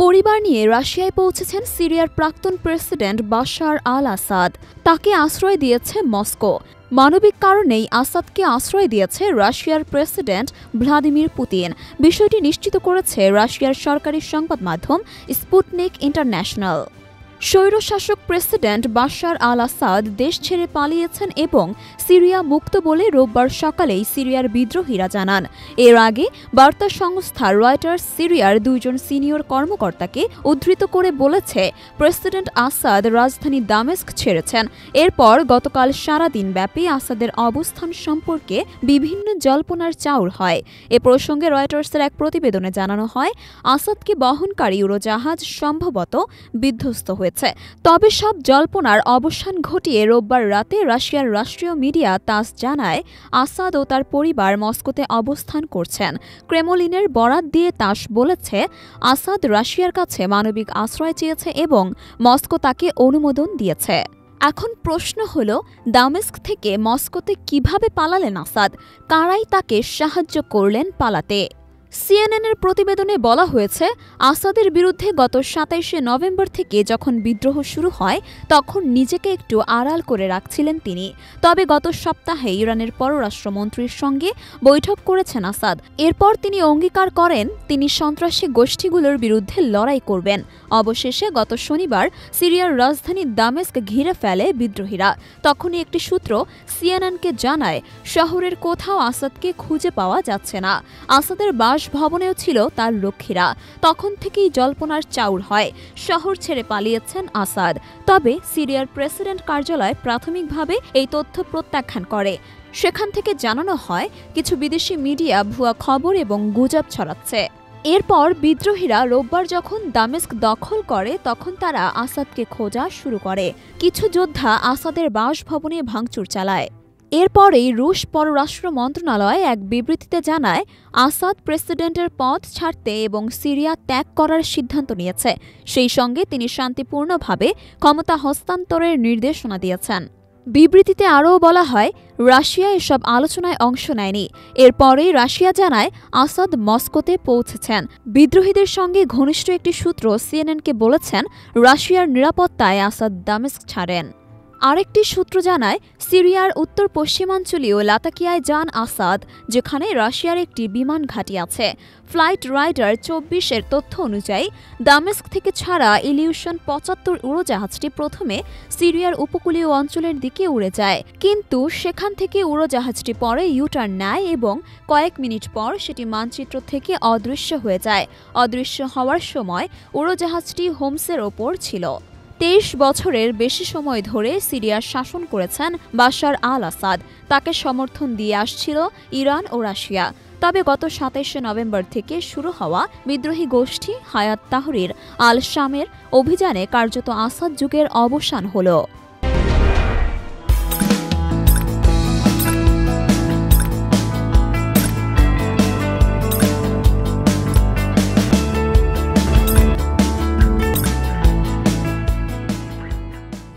পরিবার নিয়ে রাশিয়ায় পৌঁছেছেন সিরিয়ার প্রাক্তন প্রেসিডেন্ট বাশার আল আসাদ। তাকে আশ্রয় দিয়েছে মস্কো। মানবিক কারণেই আসাদকে আশ্রয় দিয়েছে রাশিয়ার প্রেসিডেন্ট ভ্লাদিমির পুতিন। বিষয়টি নিশ্চিত করেছে রাশিয়ার সরকারি সংবাদ মাধ্যম স্পুটনিক ইন্টারন্যাশনাল। স্বৈরশাসক প্রেসিডেন্ট বাশার আল আসাদ দেশ ছেড়ে পালিয়েছেন এবং সিরিয়া মুক্ত বলে রোববার সকালেই সিরিয়ার বিদ্রোহীরা জানান। এর আগে বার্তা সংস্থা রয়টার্স সিরিয়ার দুইজন সিনিয়র কর্মকর্তাকে উদ্ধৃত করে বলেছে, প্রেসিডেন্ট আসাদ রাজধানী দামেস্ক ছেড়েছেন। এরপর গতকাল সারাদিন ব্যাপী আসাদের অবস্থান সম্পর্কে বিভিন্ন জল্পনার চাউর হয়। এ প্রসঙ্গে রয়টার্সের এক প্রতিবেদনে জানানো হয়, আসাদকে বহনকারী উড়োজাহাজ সম্ভবত বিধ্বস্ত হয়েছে। তবে সব জল্পনার অবসান ঘটিয়ে রোববার রাতে রাশিয়ার রাষ্ট্রীয় মিডিয়া তাস জানায়, আসাদ ও তার পরিবার মস্কোতে অবস্থান করছেন। ক্রেমলিনের বরাত দিয়ে তাস বলেছে, আসাদ রাশিয়ার কাছে মানবিক আশ্রয় চেয়েছে এবং মস্কো তাকে অনুমোদন দিয়েছে। এখন প্রশ্ন হল, দামেস্ক থেকে মস্কোতে কিভাবে পালালেন আসাদ? কারাই তাকে সাহায্য করলেন পালাতে? সিএনএনের প্রতিবেদনে বলা হয়েছে, আসাদের বিরুদ্ধে গত ২৭শে নভেম্বর থেকে যখন বিদ্রোহ শুরু হয় তখন নিজেকে একটু আড়াল করে রাখছিলেন তিনি। তবে গত সপ্তাহে ইরানের পররাষ্ট্রমন্ত্রীর সঙ্গে বৈঠক করেছেন আসাদ। এরপর তিনি অঙ্গীকার করেন তিনি সন্ত্রাসী গোষ্ঠীগুলোর বিরুদ্ধে লড়াই করবেন। অবশেষে গত শনিবার সিরিয়ার রাজধানী দামেস্ক ঘিরে ফেলে বিদ্রোহীরা। তখনই একটি সূত্র সিএনএনকে জানায়, শহরের কোথাও আসাদকে খুঁজে পাওয়া যাচ্ছে না। আসাদের বাসভবনেও ছিল তার রক্ষীরা। তখন থেকেই জল্পনার চাউর হয়, শহর ছেড়ে পালিয়েছেন আসাদ। তবে সিরিয়ার প্রেসিডেন্ট কার্যালয় প্রাথমিকভাবে এই তথ্য প্রত্যাখ্যান করে। সেখান থেকে জানানো হয়, কিছু বিদেশি মিডিয়া ভুয়া খবর এবং গুজব ছড়াচ্ছে। এরপর বিদ্রোহীরা রোববার যখন দামেস্ক দখল করে তখন তারা আসাদকে খোঁজা শুরু করে। কিছু যোদ্ধা আসাদের বাসভবনে ভাঙচুর চালায়। এরপরেই রুশ পররাষ্ট্র মন্ত্রণালয় এক বিবৃতিতে জানায়, আসাদ প্রেসিডেন্টের পদ ছাড়তে এবং সিরিয়া ত্যাগ করার সিদ্ধান্ত নিয়েছে। সেই সঙ্গে তিনি শান্তিপূর্ণভাবে ক্ষমতা হস্তান্তরের নির্দেশনা দিয়েছেন। বিবৃতিতে আরও বলা হয়, রাশিয়া এসব আলোচনায় অংশ নেয়নি। এরপরেই রাশিয়া জানায়, আসাদ মস্কোতে পৌঁছেছেন। বিদ্রোহীদের সঙ্গে ঘনিষ্ঠ একটি সূত্র সিএনএনকে বলেছেন, রাশিয়ার নিরাপত্তায় আসাদ দামেস্ক ছাড়েন। আরেকটি সূত্র জানায়, সিরিয়ার উত্তর পশ্চিমাঞ্চলীয় লাতাকিয়ায় যান আসাদ, যেখানে রাশিয়ার একটি বিমান ঘাঁটি আছে। ফ্লাইট রাইডার ২৪-এর তথ্য অনুযায়ী দামেস্ক থেকে ছাড়া ইলিউশন ৭৫ উড়োজাহাজটি প্রথমে সিরিয়ার উপকূলীয় অঞ্চলের দিকে উড়ে যায়, কিন্তু সেখান থেকে উড়োজাহাজটি পরে ইউটার্ন নেয় এবং কয়েক মিনিট পর সেটি মানচিত্র থেকে অদৃশ্য হয়ে যায়। অদৃশ্য হওয়ার সময় উড়োজাহাজটি হোমসের ওপর ছিল। ২৩ বছরের বেশি সময় ধরে সিরিয়ার শাসন করেছেন বাশার আল আসাদ। তাকে সমর্থন দিয়ে আসছিল ইরান ও রাশিয়া। তবে গত ২৭শে নভেম্বর থেকে শুরু হওয়া বিদ্রোহী গোষ্ঠী হায়াত তাহরির আল শামের অভিযানে কার্যত আসাদ যুগের অবসান হল।